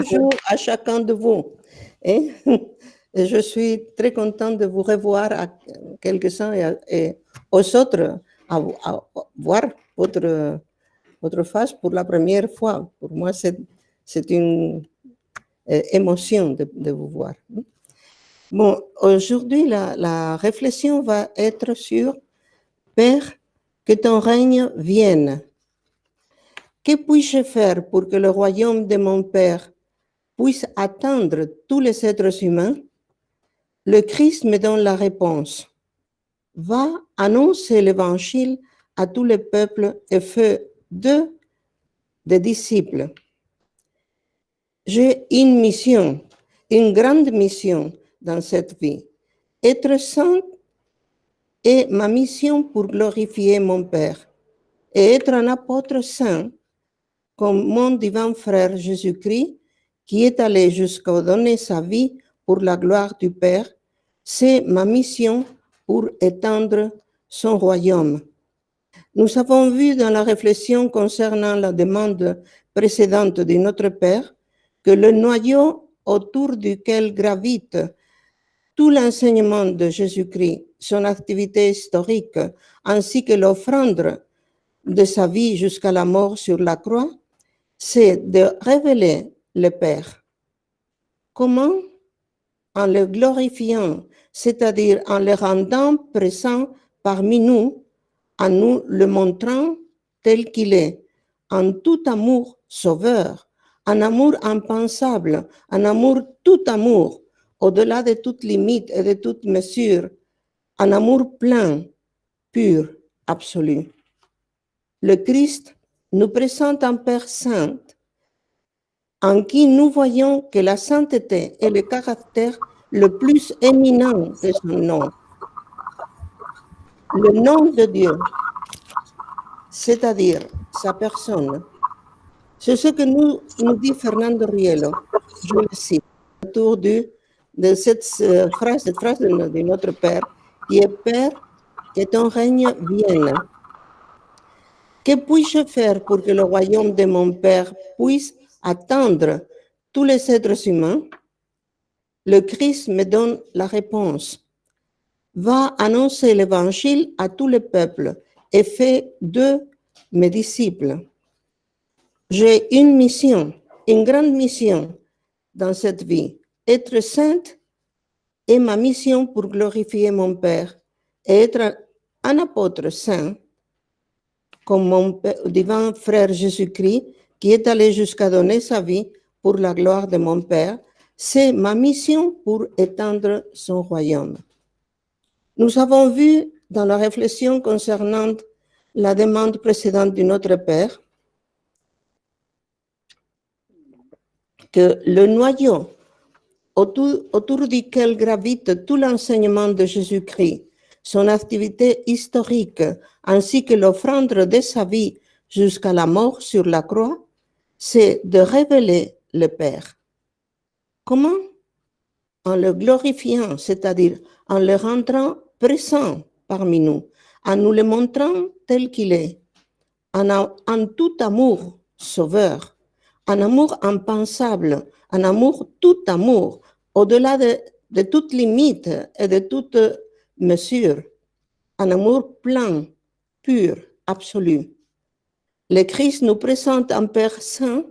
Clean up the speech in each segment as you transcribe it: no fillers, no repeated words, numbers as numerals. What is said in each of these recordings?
bonjour à chacun de vous. Et je suis très contente de vous revoir à quelques-uns et aux autres, à voir votre face pour la première fois. Pour moi, c'est une émotion de vous voir. Bon, aujourd'hui, la réflexion va être sur Père, que ton règne vienne. Que puis-je faire pour que le royaume de mon Père puisse atteindre tous les êtres humains? Le Christ me donne la réponse. Va annoncer l'évangile à tous les peuples et fais d'eux des disciples. J'ai une mission, une grande mission dans cette vie. Être saint est ma mission pour glorifier mon Père. Et être un apôtre saint, comme mon divin frère Jésus-Christ, qui est allé jusqu'à donner sa vie pour la gloire du Père, c'est ma mission pour étendre son royaume. Nous avons vu dans la réflexion concernant la demande précédente de notre Père que le noyau autour duquel gravite tout l'enseignement de Jésus-Christ, son activité historique, ainsi que l'offrande de sa vie jusqu'à la mort sur la croix, c'est de révéler le Père. Comment? En le glorifiant, c'est-à-dire en le rendant présent parmi nous, en nous le montrant tel qu'il est, en tout amour sauveur, en amour impensable, en amour tout amour, au-delà de toute limite et de toute mesure, en amour plein, pur, absolu. Le Christ nous présente un Père saint, en qui nous voyons que la sainteté est le caractère le plus éminent de son nom. Le nom de Dieu, c'est-à-dire sa personne. C'est ce que nous dit Fernando Rielo, je le cite, autour de cette phrase de notre Père, qui est Père, que ton règne vienne. Que puis-je faire pour que le royaume de mon Père puisse atteindre tous les êtres humains? Le Christ me donne la réponse. Va annoncer l'évangile à tous les peuples et fais d'eux mes disciples. J'ai une mission, une grande mission dans cette vie. Être sainte est ma mission pour glorifier mon Père et être un apôtre saint, comme mon divin frère Jésus-Christ, qui est allé jusqu'à donner sa vie pour la gloire de mon Père, c'est ma mission pour étendre son royaume. Nous avons vu dans la réflexion concernant la demande précédente de notre Père que le noyau autour duquel gravite tout l'enseignement de Jésus-Christ, son activité historique, ainsi que l'offrande de sa vie jusqu'à la mort sur la croix, c'est de révéler le Père. Comment? En le glorifiant, c'est-à-dire en le rendant présent parmi nous, en nous le montrant tel qu'il est, en tout amour sauveur, en amour impensable, en amour tout amour, au-delà de toute limite et de toute mesure, un amour plein, pur, absolu. Le Christ nous présente un Père saint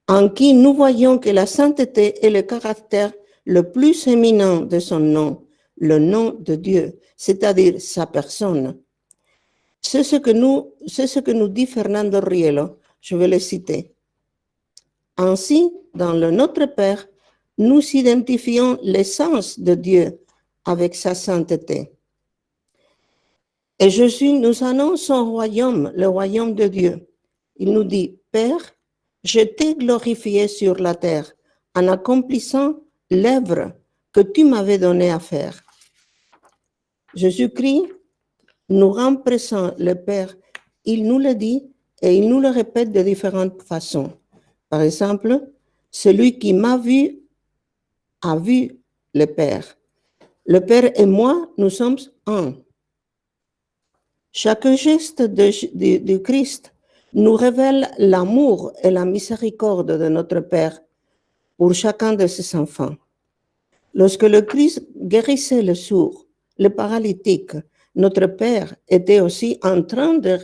en qui nous voyons que la sainteté est le caractère le plus éminent de son nom, le nom de Dieu, c'est-à-dire sa personne. C'est ce que nous dit Fernando Rielo, je vais le citer. Ainsi, dans le Notre Père, nous identifions l'essence de Dieu avec sa sainteté. Et Jésus nous annonce son royaume, le royaume de Dieu. Il nous dit, Père, je t'ai glorifié sur la terre en accomplissant l'œuvre que tu m'avais donnée à faire. Jésus-Christ nous rend présent le Père. Il nous le dit et il nous le répète de différentes façons. Par exemple, celui qui m'a vu a vu le Père. Le Père et moi, nous sommes un. Chaque geste du Christ nous révèle l'amour et la miséricorde de notre Père pour chacun de ses enfants. Lorsque le Christ guérissait le sourd, le paralytique, notre Père était aussi en train de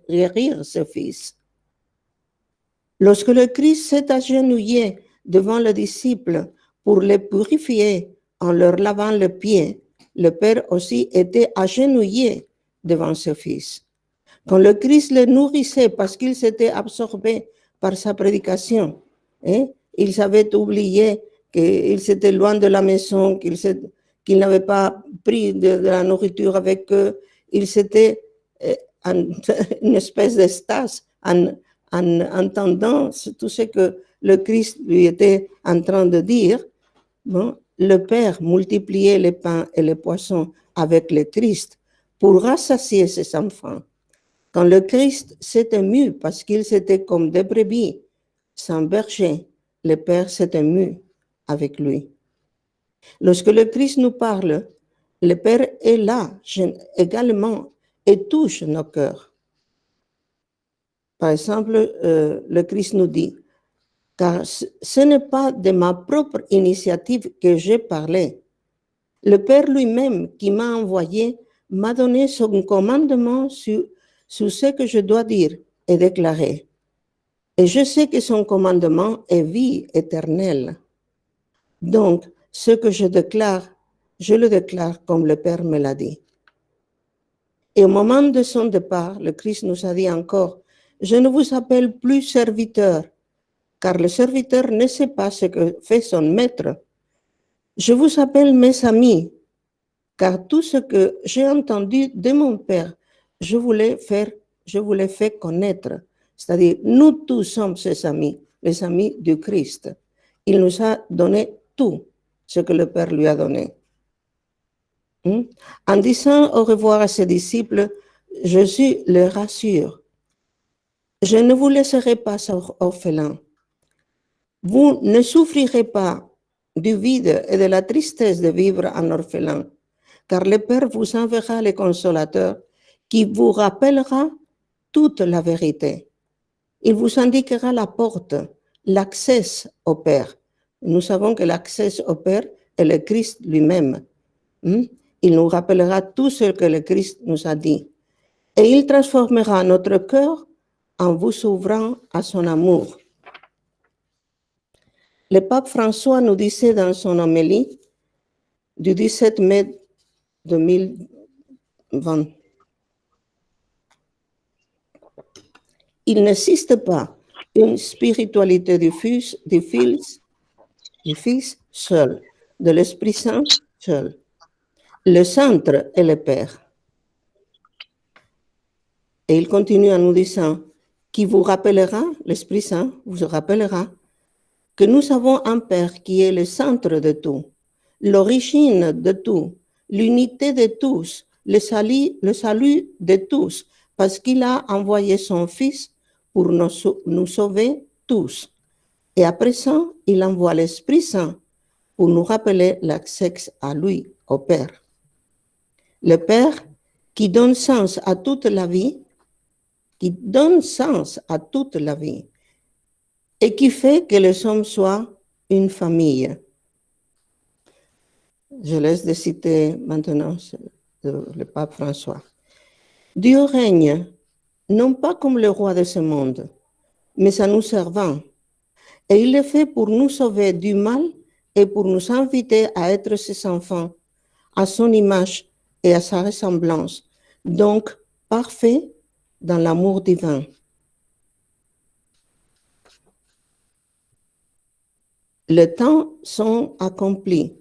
guérir ce Fils. Lorsque le Christ s'est agenouillé devant les disciples pour les purifier en leur lavant le pied, le Père aussi était agenouillé devant ce Fils. Quand le Christ le nourrissait parce qu'il s'était absorbé par sa prédication, ils avaient oublié qu'il s'était loin de la maison, qu'il n'avait pas pris de la nourriture avec eux. Il s'était en une espèce d'extase en entendant tout ce que le Christ lui était en train de dire. Bon, le Père multipliait les pains et les poissons avec le Christ pour rassasier ses enfants. Quand le Christ s'est ému parce qu'il s'était comme des brebis sans berger, le Père s'est ému avec lui. Lorsque le Christ nous parle, le Père est là également et touche nos cœurs. Par exemple, le Christ nous dit, car ce n'est pas de ma propre initiative que j'ai parlé. Le Père lui-même qui m'a envoyé m'a donné son commandement sur ce que je dois dire et déclarer. Et je sais que son commandement est vie éternelle. Donc, ce que je déclare, je le déclare comme le Père me l'a dit. Et au moment de son départ, le Christ nous a dit encore, je ne vous appelle plus serviteur, car le serviteur ne sait pas ce que fait son maître. Je vous appelle mes amis, car tout ce que j'ai entendu de mon Père, je vous l'ai fait connaître. C'est-à-dire, nous tous sommes ses amis, les amis du Christ. Il nous a donné tout ce que le Père lui a donné. En disant au revoir à ses disciples, Jésus les rassure. Je ne vous laisserai pas orphelins. Vous ne souffrirez pas du vide et de la tristesse de vivre en orphelin, car le Père vous enverra le consolateur qui vous rappellera toute la vérité. Il vous indiquera la porte, l'accès au Père. Nous savons que l'accès au Père est le Christ lui-même. Il nous rappellera tout ce que le Christ nous a dit. Et il transformera notre cœur en vous ouvrant à son amour. Le pape François nous disait dans son homélie du 17 mai 2020, il n'existe pas une spiritualité du Fils seul, de l'Esprit Saint seul. Le centre est le Père. Et il continue en nous disant, qui vous rappellera, l'Esprit Saint vous rappellera, que nous avons un Père qui est le centre de tout, l'origine de tout, l'unité de tous, le salut de tous, parce qu'il a envoyé son Fils pour nous sauver tous. Et à présent, il envoie l'Esprit Saint pour nous rappeler l'accès à lui, au Père. Le Père qui donne sens à toute la vie, et qui fait que les hommes soient une famille. Je laisse de citer maintenant le pape François. Dieu règne, non pas comme le roi de ce monde, mais en nous servant. Et il le fait pour nous sauver du mal et pour nous inviter à être ses enfants, à son image et à sa ressemblance, donc parfait dans l'amour divin. Les temps sont accomplis.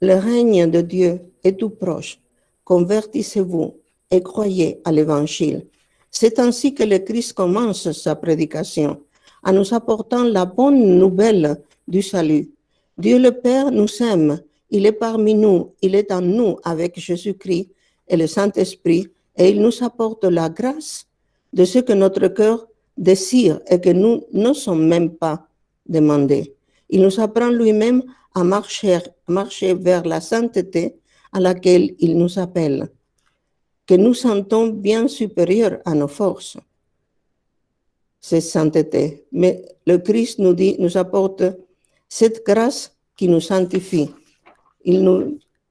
Le règne de Dieu est tout proche. Convertissez-vous et croyez à l'Évangile. C'est ainsi que le Christ commence sa prédication, en nous apportant la bonne nouvelle du salut. Dieu le Père nous aime. Il est parmi nous. Il est en nous avec Jésus-Christ et le Saint-Esprit. Et il nous apporte la grâce de ce que notre cœur désire et que nous ne sommes même pas demandés. Il nous apprend lui-même à marcher vers la sainteté à laquelle il nous appelle, que nous sentons bien supérieurs à nos forces. cette sainteté. Mais le Christ nous dit, nous apporte cette grâce qui nous sanctifie.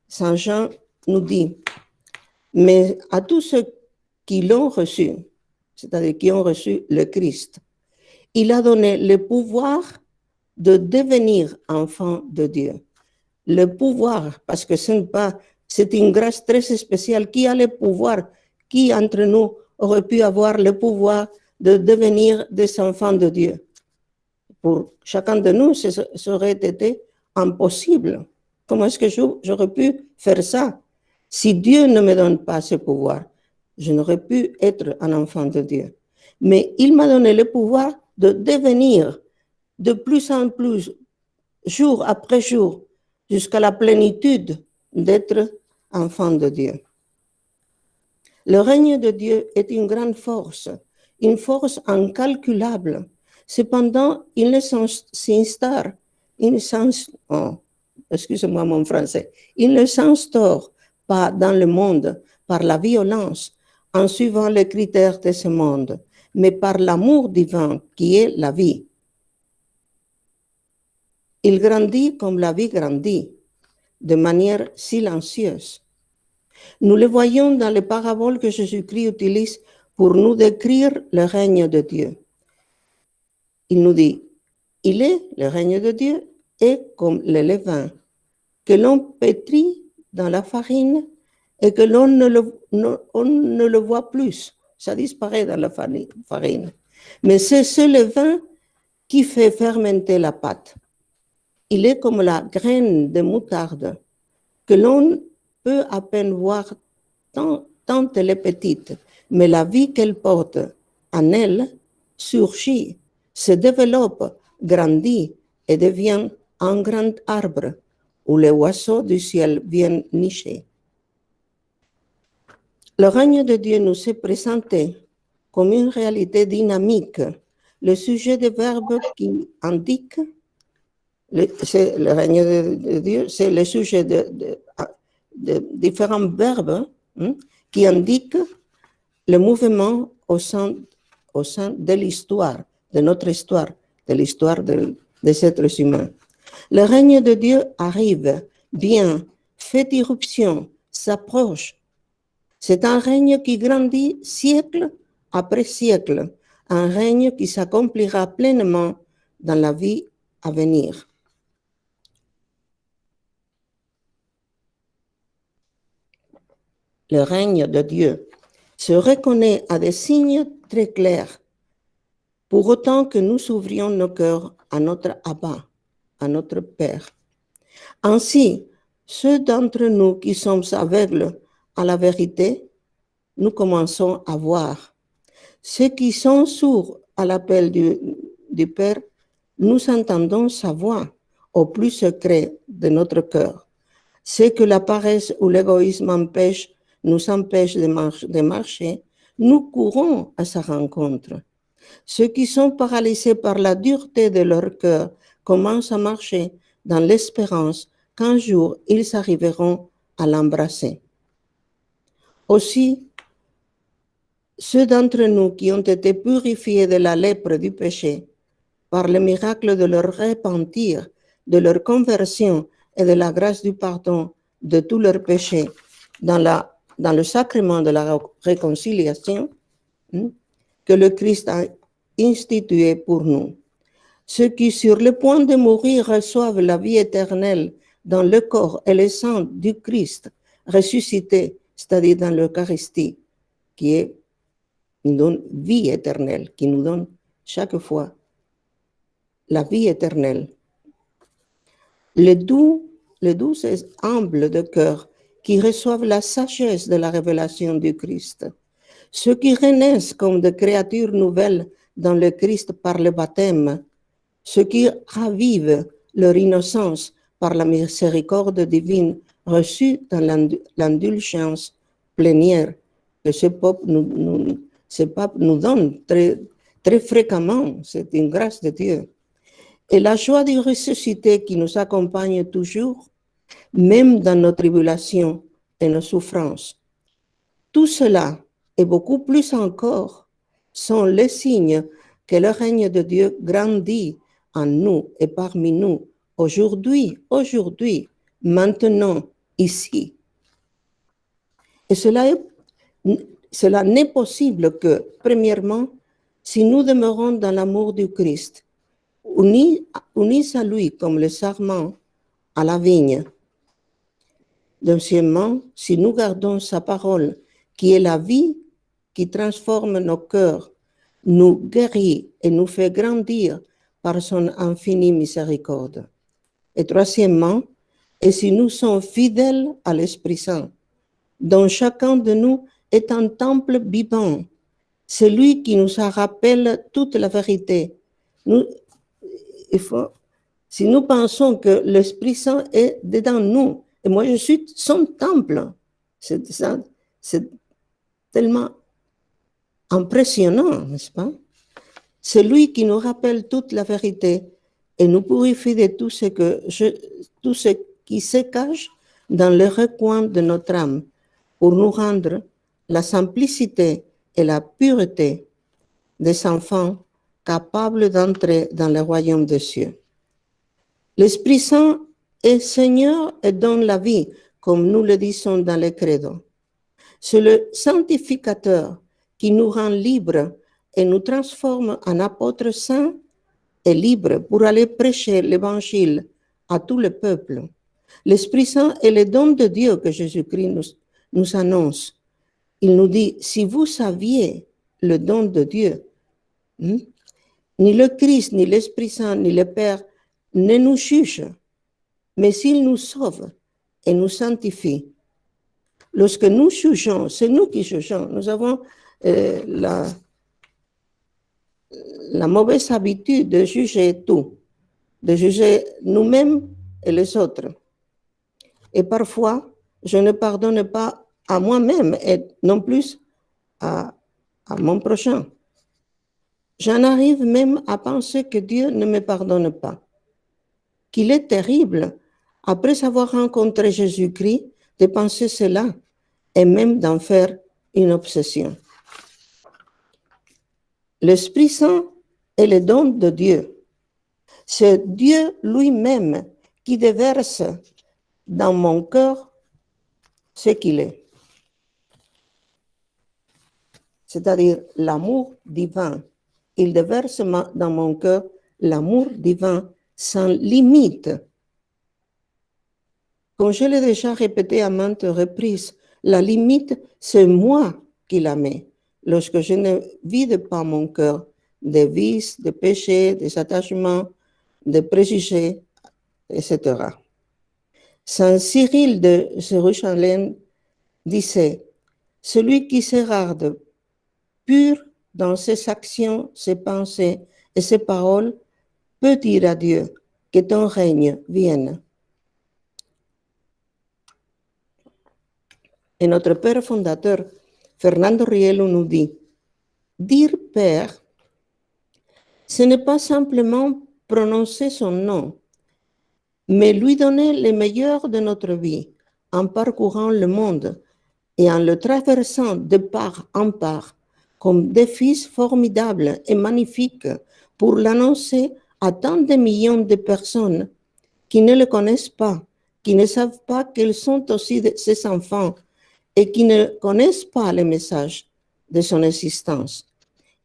Saint Jean nous dit, mais à tous ceux qui l'ont reçu, c'est-à-dire qui ont reçu le Christ, il a donné le pouvoir de devenir enfants de Dieu. Le pouvoir, parce que c'est une grâce très spéciale. Qui a le pouvoir? Qui entre nous aurait pu avoir le pouvoir de devenir des enfants de Dieu? Pour chacun de nous, ça aurait été impossible. Comment est-ce que j'aurais pu faire ça? Si Dieu ne me donne pas ce pouvoir, je n'aurais pu être un enfant de Dieu. Mais il m'a donné le pouvoir de devenir de plus en plus, jour après jour, jusqu'à la plénitude d'être enfant de Dieu. Le règne de Dieu est une grande force, une force incalculable. Cependant, il ne s'instaure, excusez-moi mon français, il ne s'instaure pas dans le monde par la violence, en suivant les critères de ce monde, mais par l'amour divin qui est la vie. Il grandit comme la vie grandit, de manière silencieuse. Nous le voyons dans les paraboles que Jésus-Christ utilise pour nous décrire le règne de Dieu. Il nous dit, le règne de Dieu est comme le levain que l'on pétrit dans la farine et que l'on ne le voit plus. Ça disparaît dans la farine. Mais c'est ce levain qui fait fermenter la pâte. Il est comme la graine de moutarde que l'on peut à peine voir tant elle est petite, mais la vie qu'elle porte en elle surgit, se développe, grandit et devient un grand arbre où les oiseaux du ciel viennent nicher. Le règne de Dieu nous est présenté comme une réalité dynamique. Le sujet des verbes qui indique le règne de Dieu, c'est le sujet de différents verbes qui indiquent le mouvement au sein de l'histoire, de notre histoire, de l'histoire des êtres humains. Le règne de Dieu arrive, vient, fait irruption, s'approche. C'est un règne qui grandit siècle après siècle, un règne qui s'accomplira pleinement dans la vie à venir. Le règne de Dieu se reconnaît à des signes très clairs, pour autant que nous ouvrions nos cœurs à notre Abba, à notre Père. Ainsi, ceux d'entre nous qui sommes aveugles à la vérité, nous commençons à voir. Ceux qui sont sourds à l'appel du Père, nous entendons sa voix au plus secret de notre cœur. Ceux que la paresse ou l'égoïsme nous empêchent de marcher, nous courons à sa rencontre. Ceux qui sont paralysés par la dureté de leur cœur commencent à marcher dans l'espérance qu'un jour ils arriveront à l'embrasser. Aussi, ceux d'entre nous qui ont été purifiés de la lèpre du péché par le miracle de leur repentir, de leur conversion et de la grâce du pardon de tous leurs péchés dans le sacrement de la réconciliation que le Christ a institué pour nous. Ceux qui, sur le point de mourir, reçoivent la vie éternelle dans le corps et le sang du Christ ressuscité, c'est-à-dire dans l'Eucharistie, qui nous donne vie éternelle, qui nous donne chaque fois la vie éternelle. Les doux et humbles de cœur qui reçoivent la sagesse de la révélation du Christ. Ceux qui renaissent comme des créatures nouvelles dans le Christ par le baptême. Ceux qui ravivent leur innocence par la miséricorde divine reçue dans l'indulgence plénière que ce pape nous donne très, très fréquemment. C'est une grâce de Dieu. Et la joie du ressuscité qui nous accompagne toujours, même dans nos tribulations et nos souffrances. Tout cela, et beaucoup plus encore, sont les signes que le règne de Dieu grandit en nous et parmi nous, aujourd'hui, maintenant, ici. Et cela n'est possible que, premièrement, si nous demeurons dans l'amour du Christ, unis à lui comme le sarment à la vigne. Deuxièmement, si nous gardons sa parole, qui est la vie, qui transforme nos cœurs, nous guérit et nous fait grandir par son infinie miséricorde. Et troisièmement, et si nous sommes fidèles à l'Esprit Saint, dont chacun de nous est un temple vivant, c'est lui qui nous rappelle toute la vérité. Si nous pensons que l'Esprit Saint est dedans nous, et moi je suis son temple, c'est tellement impressionnant, n'est-ce pas? C'est lui qui nous rappelle toute la vérité et nous purifie de tout ce qui se cache dans le recoin de notre âme pour nous rendre la simplicité et la pureté des enfants capables d'entrer dans le royaume des cieux. L'Esprit Saint est Seigneur et donne la vie, comme nous le disons dans le credo. C'est le sanctificateur qui nous rend libres et nous transforme en apôtres saints et libres pour aller prêcher l'évangile à tout le peuple. L'Esprit Saint est le don de Dieu que Jésus-Christ nous annonce. Il nous dit, si vous saviez le don de Dieu, ni le Christ, ni l'Esprit Saint, ni le Père ne nous jugent, mais s'il nous sauve et nous sanctifie. Lorsque nous jugeons, c'est nous qui jugeons. Nous avons la mauvaise habitude de juger tout, de juger nous-mêmes et les autres. Et parfois, je ne pardonne pas à moi-même et non plus à mon prochain. J'en arrive même à penser que Dieu ne me pardonne pas, qu'il est terrible, après avoir rencontré Jésus-Christ, de penser cela et même d'en faire une obsession. L'Esprit Saint est le don de Dieu. C'est Dieu lui-même qui déverse dans mon cœur ce qu'il est. C'est-à-dire l'amour divin. Il déverse dans mon cœur l'amour divin sans limite. Comme je l'ai déjà répété à maintes reprises, la limite, c'est moi qui la mets. Lorsque je ne vide pas mon cœur de vices, de péchés, des attachements, de préjugés, etc. Saint Cyril de Jérusalem disait, « Celui qui se garde pur dans ses actions, ses pensées et ses paroles peut dire à Dieu que ton règne vienne. » Et notre Père fondateur, Fernando Rielo, nous dit, dire Père, ce n'est pas simplement prononcer son nom, mais lui donner le meilleur de notre vie en parcourant le monde et en le traversant de part en part comme défi formidable et magnifique pour l'annoncer à tant de millions de personnes qui ne le connaissent pas, qui ne savent pas qu'ils sont aussi ses enfants et qui ne connaissent pas le message de son existence.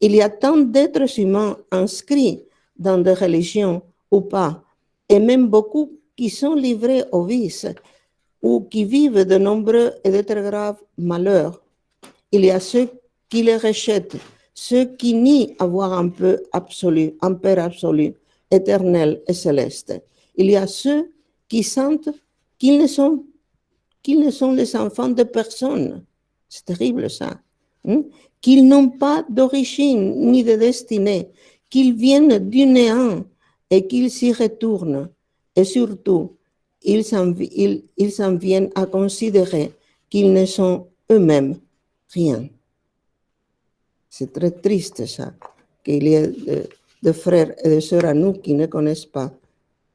Il y a tant d'êtres humains inscrits dans des religions ou pas, et même beaucoup qui sont livrés aux vices ou qui vivent de nombreux et de très graves malheurs. Il y a ceux qui les rejettent, ceux qui nient avoir un Père absolu, éternel et céleste. Il y a ceux qui sentent qu'ils ne sont les enfants de personne. C'est terrible ça. Qu'ils n'ont pas d'origine ni de destinée, qu'ils viennent du néant et qu'ils s'y retournent. Et surtout, ils en viennent à considérer qu'ils ne sont eux-mêmes rien. C'est très triste ça, qu'il y ait des frères et des sœurs à nous qui ne connaissent pas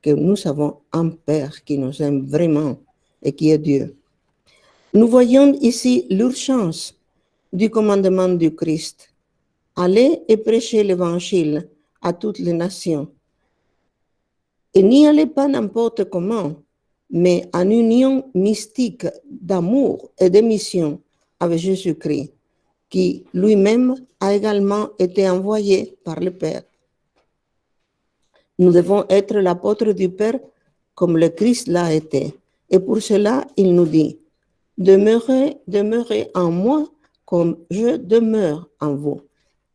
que nous avons un Père qui nous aime vraiment et qui est Dieu. Nous voyons ici l'urgence du commandement du Christ. allez et prêchez l'évangile à toutes les nations. Et n'y allez pas n'importe comment, mais en union mystique d'amour et de mission avec Jésus-Christ, qui lui-même a également été envoyé par le Père. Nous devons être l'apôtre du Père comme le Christ l'a été. Et pour cela, il nous dit, demeurez en moi comme je demeure en vous.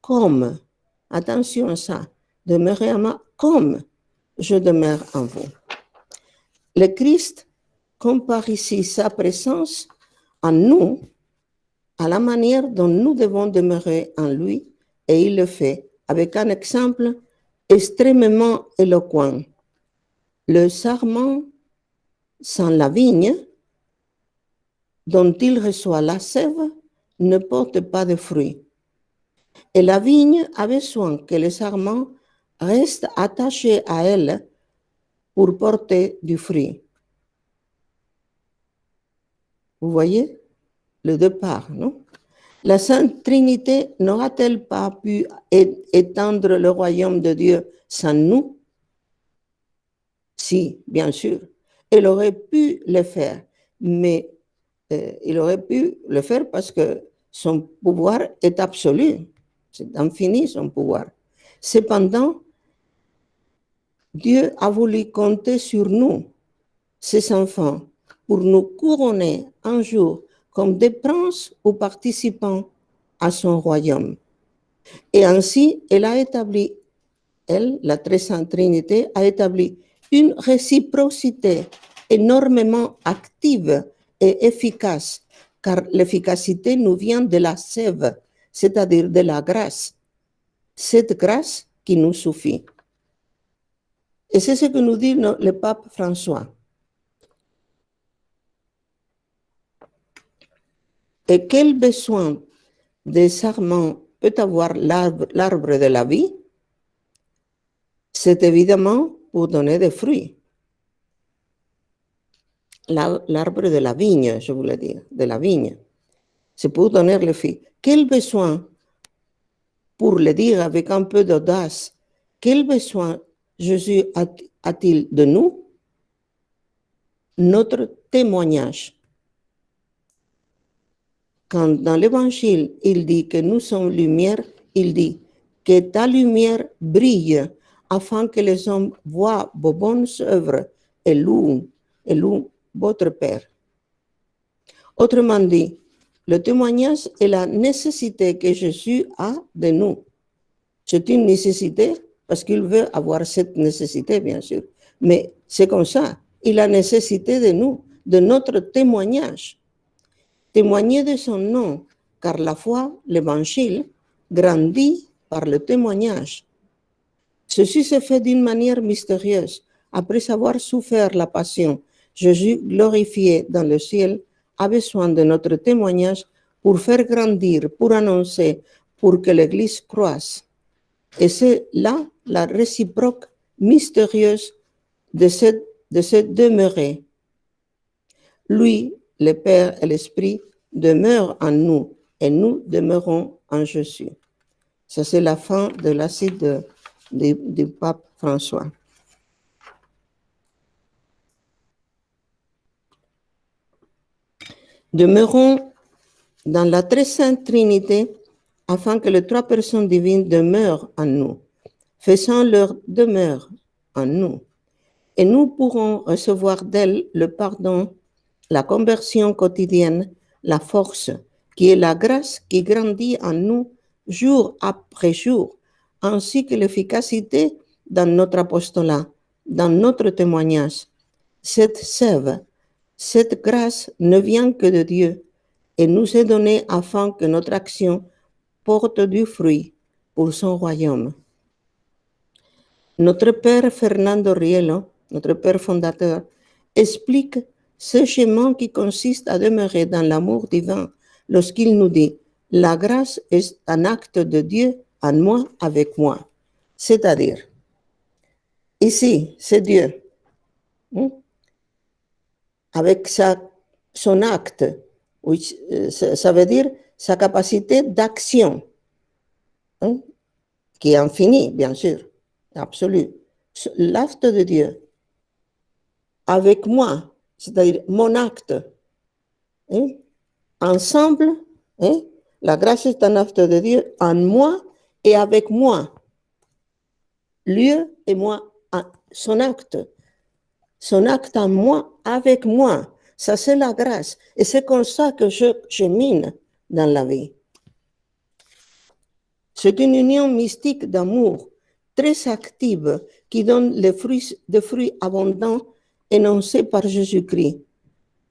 Comme, attention à ça, demeurez en moi comme je demeure en vous. Le Christ compare ici sa présence en nous à la manière dont nous devons demeurer en lui, et il le fait avec un exemple extrêmement éloquent. Le sarment sans la vigne, dont il reçoit la sève, ne porte pas de fruits. Et la vigne a besoin que le sarment reste attaché à elle pour porter du fruit. Vous voyez le départ, non? La Sainte Trinité n'aura-t-elle pas pu étendre le royaume de Dieu sans nous? Si, bien sûr. Elle aurait pu le faire, mais il aurait pu le faire parce que son pouvoir est absolu. C'est infini son pouvoir. Cependant, Dieu a voulu compter sur nous, ses enfants, pour nous couronner un jour comme des princes ou participants à son royaume. Et ainsi, elle, la Très Sainte Trinité, a établi une réciprocité énormément active et efficace, car l'efficacité nous vient de la sève, c'est-à-dire de la grâce. Cette grâce qui nous suffit. Et c'est ce que nous dit le pape François. Et quel besoin de sarment peut avoir l'arbre de la vie? C'est évidemment pour donner des fruits. L'arbre de la vigne, je voulais dire, de la vigne. C'est pour donner le fruit. Quel besoin, pour le dire avec un peu d'audace, quel besoin Jésus a-t-il de nous? Notre témoignage. Quand dans l'Évangile, il dit que nous sommes lumière, il dit que ta lumière brille afin que les hommes voient vos bonnes œuvres et louent votre Père. Autrement dit, le témoignage est la nécessité que Jésus a de nous. C'est une nécessité parce qu'il veut avoir cette nécessité, bien sûr. Mais c'est comme ça, il a nécessité de nous, de notre témoignage. Témoigner de son nom, car la foi, l'Évangile, grandit par le témoignage. Ceci se fait d'une manière mystérieuse. Après avoir souffert la passion, Jésus, glorifié dans le ciel, a besoin de notre témoignage pour faire grandir, pour annoncer, pour que l'Église croisse. Et c'est là la réciproque mystérieuse de se demeurer. Lui, le Père et l'Esprit, demeurent en nous et nous demeurons en Jésus. Ça, c'est la fin de la cite du pape François. Demeurons dans la très sainte Trinité afin que les trois personnes divines demeurent en nous, faisant leur demeure en nous. Et nous pourrons recevoir d'elle le pardon, la conversion quotidienne, la force, qui est la grâce qui grandit en nous jour après jour, ainsi que l'efficacité dans notre apostolat, dans notre témoignage. Cette sève, cette grâce ne vient que de Dieu et nous est donnée afin que notre action porte du fruit pour son royaume. Notre père Fernando Rielo, notre père fondateur, explique ce chemin qui consiste à demeurer dans l'amour divin lorsqu'il nous dit « La grâce est un acte de Dieu en moi, avec moi ». C'est-à-dire, ici, c'est Dieu, avec son acte, ça veut dire sa capacité d'action. hein, qui est infini, bien sûr, absolu. L'acte de Dieu avec moi, c'est-à-dire mon acte, hein, ensemble, hein, la grâce est un acte de Dieu en moi et avec moi. Lui et moi, son acte en moi, avec moi. Ça, c'est la grâce. Et c'est comme ça que je chemine dans la vie. C'est une union mystique d'amour, très active, qui donne des fruits abondants énoncés par Jésus-Christ.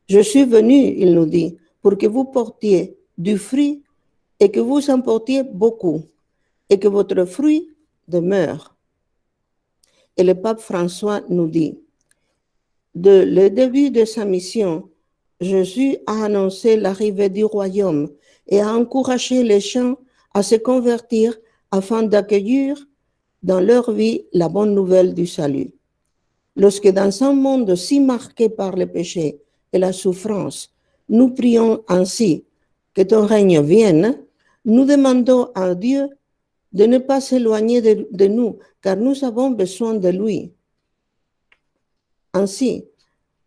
Je suis venu, il nous dit, pour que vous portiez du fruit et que vous en portiez beaucoup, et que votre fruit demeure. Et le pape François nous dit, dès le début de sa mission, Jésus a annoncé l'arrivée du royaume et a encouragé les gens à se convertir afin d'accueillir dans leur vie la bonne nouvelle du salut. Lorsque dans un monde si marqué par le péché et la souffrance, nous prions ainsi que ton règne vienne, nous demandons à Dieu de ne pas s'éloigner de nous, car nous avons besoin de lui. Ainsi,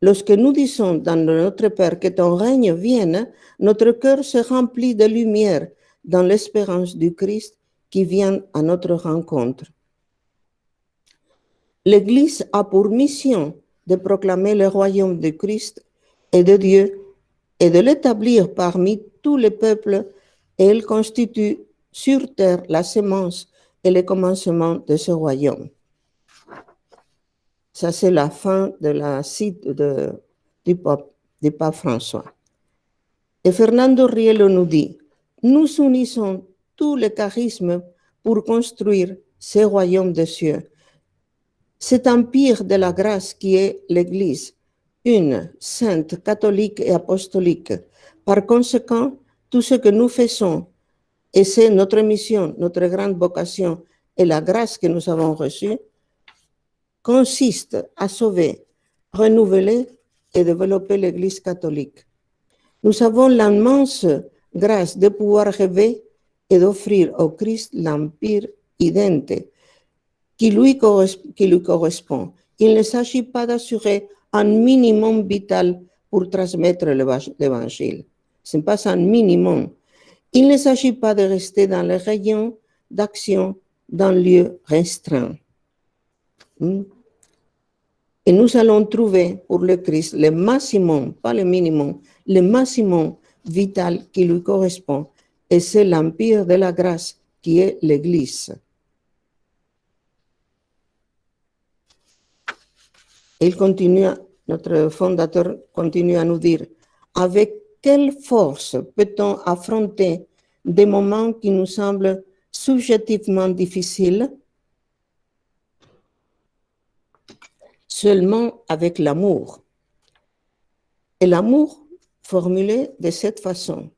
lorsque nous disons dans notre Père que ton règne vienne, notre cœur se remplit de lumière dans l'espérance du Christ qui vient à notre rencontre. L'Église a pour mission de proclamer le royaume de Christ et de Dieu et de l'établir parmi tous les peuples, et elle constitue sur terre la semence et le commencement de ce royaume. Ça, c'est la fin de la cite du pape François. Et Fernando Rielo nous dit, nous unissons tous les charismes pour construire ce royaume des cieux. Cet empire de la grâce qui est l'Église, une, sainte, catholique et apostolique. Par conséquent, tout ce que nous faisons, et c'est notre mission, notre grande vocation et la grâce que nous avons reçue, consiste à sauver, renouveler et développer l'Église catholique. Nous avons l'immense grâce de pouvoir rêver et d'offrir au Christ l'empire idéntique qui lui correspond. Il ne s'agit pas d'assurer un minimum vital pour transmettre l'Évangile. Ce n'est pas un minimum. Il ne s'agit pas de rester dans les rayons d'action d'un lieu restreint. Et nous allons trouver pour le Christ le maximum, pas le minimum, le maximum vital qui lui correspond. Et c'est l'empire de la grâce qui est l'Église. Il continue, notre fondateur continue à nous dire, avec quelle force peut-on affronter des moments qui nous semblent subjectivement difficiles? Seulement avec l'amour. Et l'amour formulé de cette façon.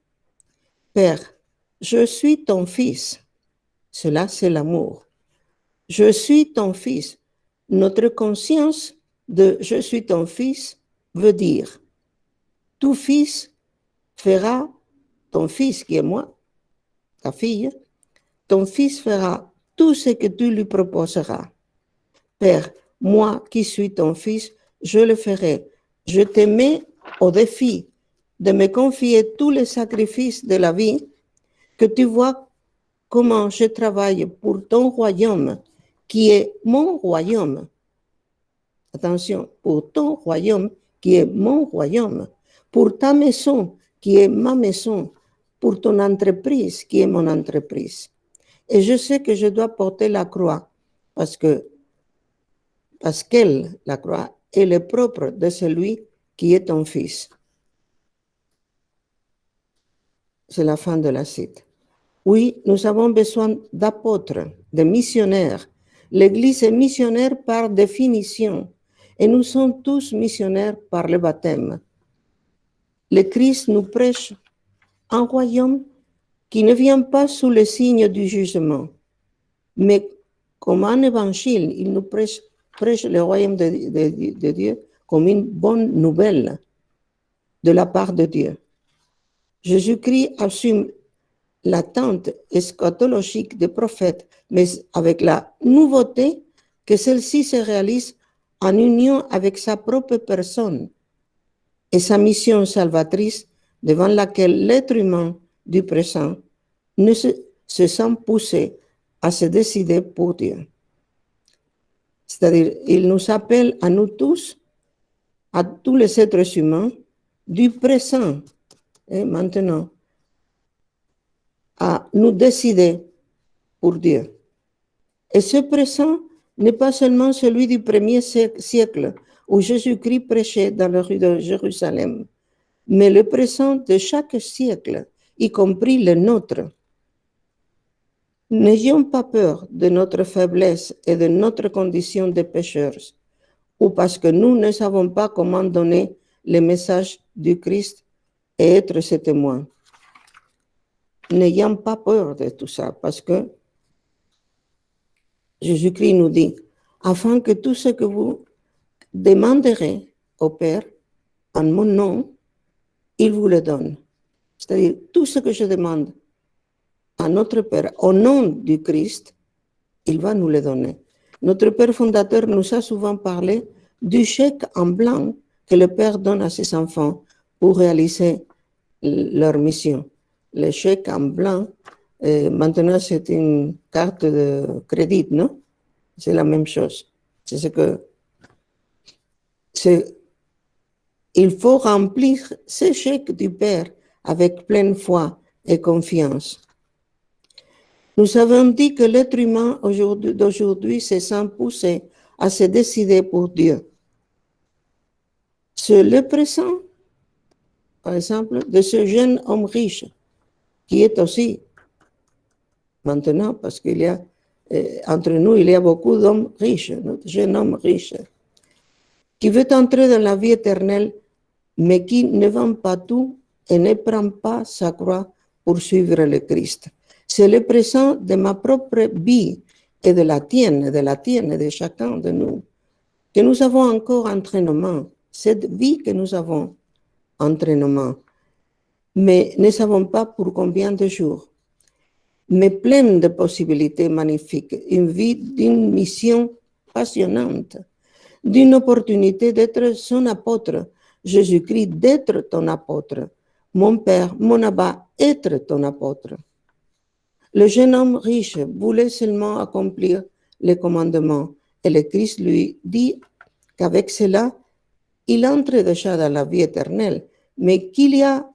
Père, je suis ton fils. Cela, c'est l'amour. Je suis ton fils. Notre conscience de « je suis ton fils » veut dire « ton fils fera, ton fils qui est moi, ta fille, ton fils fera tout ce que tu lui proposeras. Père, moi qui suis ton fils, je le ferai. Je te mets au défi de me confier tous les sacrifices de la vie, que tu vois comment je travaille pour ton royaume, qui est mon royaume. Attention, pour ton royaume, qui est mon royaume, pour ta maison, qui est ma maison, pour ton entreprise, qui est mon entreprise. Et je sais que je dois porter la croix, parce qu'elle, la croix, est le propre de celui qui est ton fils. C'est la fin de la cite. Oui, nous avons besoin d'apôtres, de missionnaires. L'Église est missionnaire par définition. Et nous sommes tous missionnaires par le baptême. Le Christ nous prêche un royaume qui ne vient pas sous le signe du jugement, mais comme un évangile, il nous prêche le royaume de Dieu comme une bonne nouvelle de la part de Dieu. Jésus-Christ assume l'attente eschatologique des prophètes, mais avec la nouveauté que celle-ci se réalise en union avec sa propre personne et sa mission salvatrice devant laquelle l'être humain du présent ne se sent poussé à se décider pour Dieu. C'est-à-dire, il nous appelle à nous tous, à tous les êtres humains du présent et maintenant, à nous décider pour Dieu. Et ce présent n'est pas seulement celui du premier siècle où Jésus-Christ prêchait dans les rues de Jérusalem, mais le présent de chaque siècle, y compris le nôtre. N'ayons pas peur de notre faiblesse et de notre condition de pécheurs, ou parce que nous ne savons pas comment donner le message du Christ et être ses témoins. N'ayons pas peur de tout ça, parce que Jésus-Christ nous dit, afin que tout ce que vous demanderez au Père en mon nom, il vous le donne. C'est-à-dire, tout ce que je demande à notre Père au nom du Christ, il va nous le donner. Notre Père fondateur nous a souvent parlé du chèque en blanc que le Père donne à ses enfants pour réaliser leur mission. Le chèque en blanc, maintenant c'est une carte de crédit, non? C'est la même chose. C'est ce que... Il faut remplir ce chèque du Père avec pleine foi et confiance. Nous avons dit que l'être humain d'aujourd'hui se sent poussé à se décider pour Dieu. C'est le présent, par exemple, de ce jeune homme riche, qui est aussi, maintenant, parce qu'il y a, entre nous, il y a beaucoup d'hommes riches, de jeunes hommes riches, qui veut entrer dans la vie éternelle, mais qui ne vend pas tout et ne prend pas sa croix pour suivre le Christ. C'est le présent de ma propre vie et de la tienne, de chacun de nous, que nous avons encore entre nos mains, cette vie que nous avons entre nos mains, mais ne savons pas pour combien de jours, mais pleine de possibilités magnifiques, une vie d'une mission passionnante, d'une opportunité d'être son apôtre, Jésus-Christ d'être ton apôtre, mon Père, mon Abba, être ton apôtre. Le jeune homme riche voulait seulement accomplir les commandements et le Christ lui dit qu'avec cela, il entre déjà dans la vie éternelle, mais qu'il y a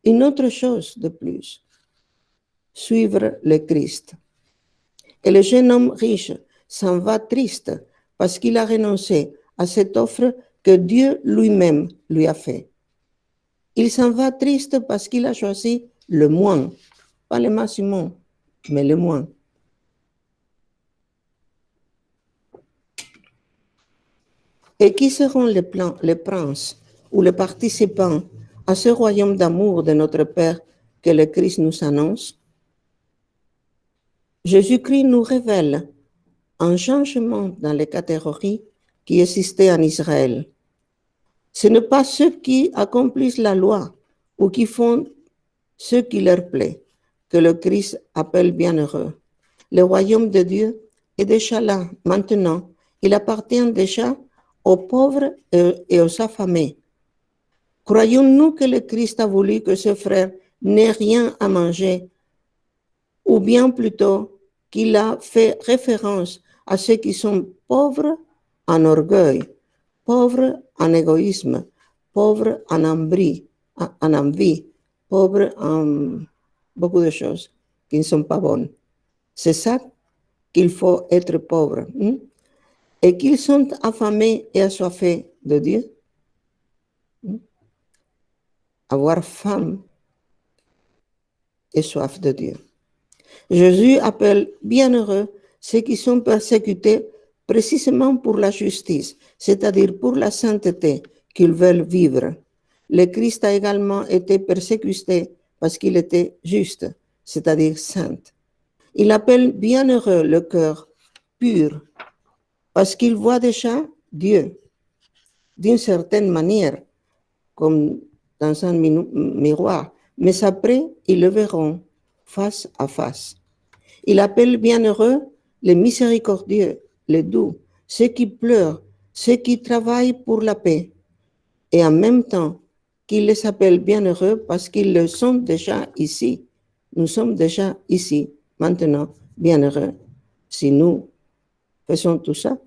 une autre chose de plus, suivre le Christ. Et le jeune homme riche s'en va triste parce qu'il a renoncé à cette offre que Dieu lui-même lui a faite. Il s'en va triste parce qu'il a choisi le moins, pas le maximum, mais le moins. Et qui seront les princes ou les participants à ce royaume d'amour de notre Père que le Christ nous annonce? Jésus-Christ nous révèle un changement dans les catégories qui existaient en Israël. Ce n'est pas ceux qui accomplissent la loi ou qui font ce qui leur plaît que le Christ appelle bienheureux. Le royaume de Dieu est déjà là, maintenant. Il appartient déjà aux pauvres et aux affamés. Croyons-nous que le Christ a voulu que ses frères n'aient rien à manger, ou bien plutôt qu'il a fait référence à ceux qui sont pauvres en orgueil, pauvres en égoïsme, pauvres en envie, pauvres en beaucoup de choses qui ne sont pas bonnes. C'est ça qu'il faut être pauvre. Et qu'ils sont affamés et assoiffés de Dieu. Avoir faim et soif de Dieu. Jésus appelle bienheureux ceux qui sont persécutés précisément pour la justice, c'est-à-dire pour la sainteté qu'ils veulent vivre. Le Christ a également été persécuté parce qu'il était juste, c'est-à-dire saint. Il appelle bienheureux le cœur pur, parce qu'il voit déjà Dieu d'une certaine manière, comme dans un miroir, mais après, ils le verront face à face. Il appelle bienheureux les miséricordieux, les doux, ceux qui pleurent, ceux qui travaillent pour la paix. Et en même temps, qu'il les appelle bienheureux parce qu'ils le sont déjà ici. Nous sommes déjà ici, maintenant, bienheureux. Si nous faisons tout ça,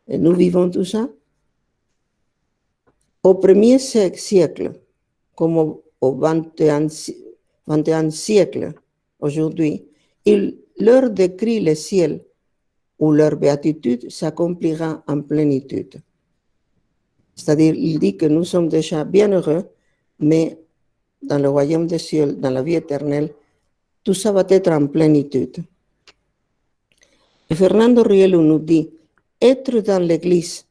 et nous vivons tout ça, au premier siècle, comme au 21e siècle, aujourd'hui, il leur décrit le ciel où leur béatitude s'accomplira en plénitude. C'est-à-dire, il dit que nous sommes déjà bienheureux, mais dans le royaume des cieux, dans la vie éternelle, tout ça va être en plénitude. Et Fernando Rielo nous dit, être dans l'Église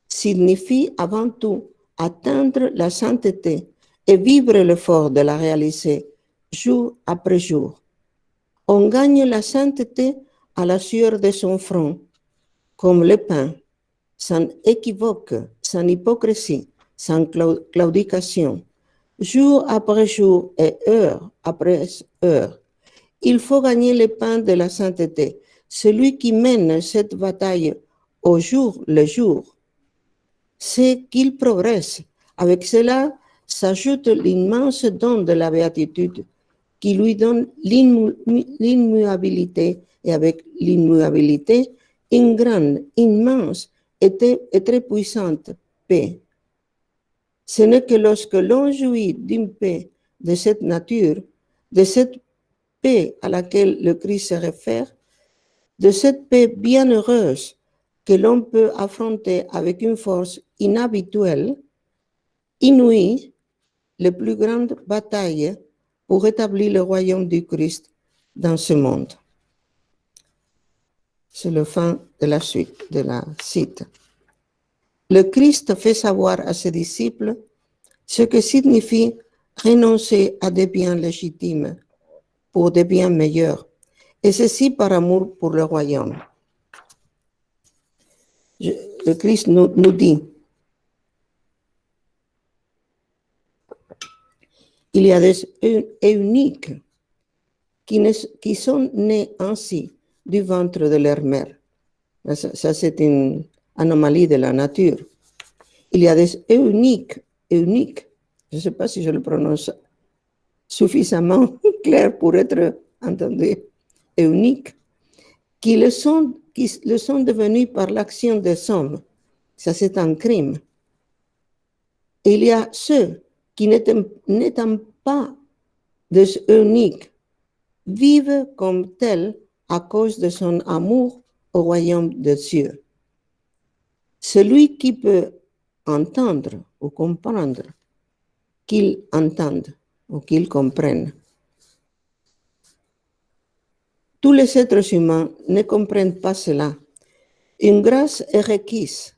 signifie avant tout atteindre la sainteté et vivre l'effort de la réaliser jour après jour. On gagne la sainteté à la sueur de son front, comme le pain, sans équivoque, sans hypocrisie, sans claudication, jour après jour et heure après heure. Il faut gagner le pain de la sainteté. Celui qui mène cette bataille au jour le jour, c'est qu'il progresse. Avec cela s'ajoute l'immense don de la béatitude qui lui donne l'immuabilité et avec l'immuabilité, une grande, immense et très puissante paix. Ce n'est que lorsque l'on jouit d'une paix de cette nature, de cette paix à laquelle le Christ se réfère, de cette paix bienheureuse que l'on peut affronter avec une force inhabituelle, inouïe, les plus grandes batailles pour établir le royaume du Christ dans ce monde. C'est le fin de la suite, de la cite. Le Christ fait savoir à ses disciples ce que signifie renoncer à des biens légitimes pour des biens meilleurs, et ceci par amour pour le royaume. Le Christ nous dit, il y a des eunuques qui sont nés ainsi du ventre de leur mère. Ça c'est une anomalie de la nature. Il y a des eunuques, je ne sais pas si je le prononce suffisamment clair pour être entendu, eunuques, qui le sont devenus par l'action des hommes. Ça c'est un crime. Et il y a ceux qui n'étant pas des eunuques, vivent comme tels à cause de son amour au royaume des cieux. Celui qui peut entendre ou comprendre, qu'il entende ou qu'il comprenne. Tous les êtres humains ne comprennent pas cela. Une grâce est requise.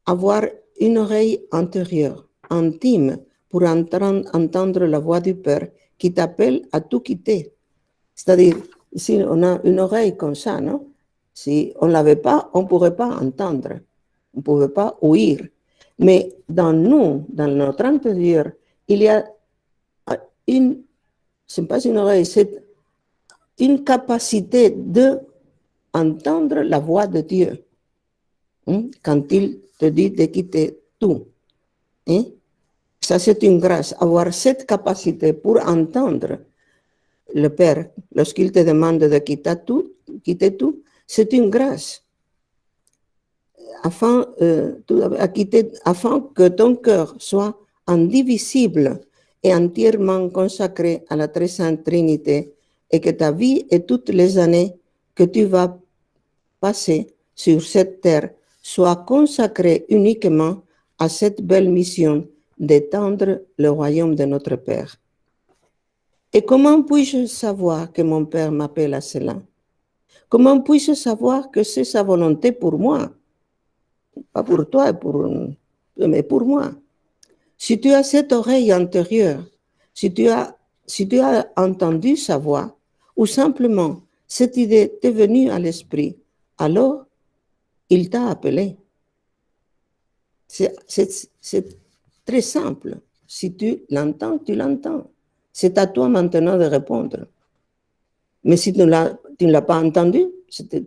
Avoir une oreille intérieure, intime, pour entendre la voix du Père qui t'appelle à tout quitter. C'est-à-dire, si on a une oreille comme ça, non? Si on ne l'avait pas, on ne pourrait pas entendre. On ne pouvait pas ouïr. Mais dans nous, dans notre intérieur, il y a une, ce n'est pas une oreille, c'est une capacité d'entendre la voix de Dieu. Quand il te dit de quitter tout. Ça, c'est une grâce. Avoir cette capacité pour entendre le Père, lorsqu'il te demande de quitter tout, c'est une grâce. Afin que ton cœur soit indivisible et entièrement consacré à la très sainte Trinité et que ta vie et toutes les années que tu vas passer sur cette terre soient consacrées uniquement à cette belle mission d'étendre le royaume de notre Père. Et comment puis-je savoir que mon Père m'appelle à cela? Comment puis-je savoir que c'est sa volonté pour moi? Pas pour toi, mais pour moi. Si tu as cette oreille intérieure, si tu as entendu sa voix, ou simplement cette idée t'est venue à l'esprit, alors il t'a appelé. C'est très simple. Si tu l'entends, tu l'entends. C'est à toi maintenant de répondre. Mais si tu ne l'as pas entendu,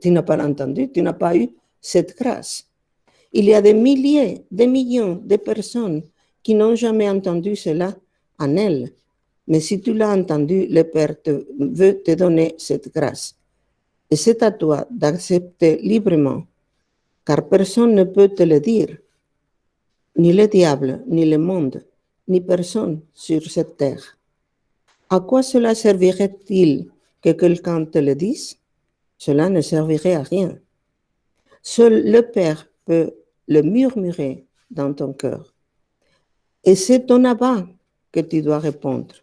tu n'as pas entendu, tu n'as pas eu cette grâce. Il y a des milliers, des millions de personnes qui n'ont jamais entendu cela en elles. Mais si tu l'as entendu, le Père veut te donner cette grâce. Et c'est à toi d'accepter librement, car personne ne peut te le dire, ni le diable, ni le monde, ni personne sur cette terre. À quoi cela servirait-il que quelqu'un te le dise? Cela ne servirait à rien. Seul le Père peut le murmurer dans ton cœur. Et c'est ton abat que tu dois répondre.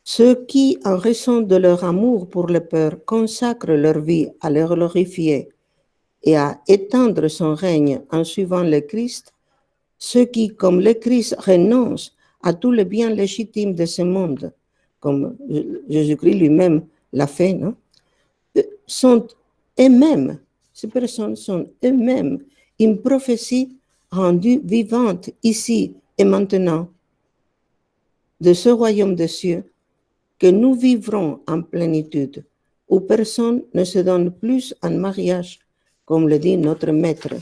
Ceux qui, en raison de leur amour pour le Père, consacrent leur vie à le glorifier et à étendre son règne en suivant le Christ, ceux qui, comme le Christ, renoncent à tous les biens légitimes de ce monde, comme Jésus-Christ lui-même l'a fait, non? Sont eux-mêmes, ces personnes sont eux-mêmes une prophétie rendue vivante ici et maintenant de ce royaume des cieux que nous vivrons en plénitude, où personne ne se donne plus en mariage, comme le dit notre Maître.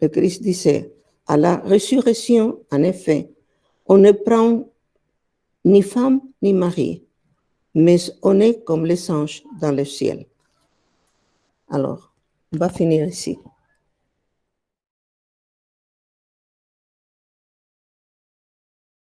Le Christ disait, à la résurrection, en effet, on ne prend ni femme ni mari, mais on est comme les anges dans le ciel. Alors, on va finir ici.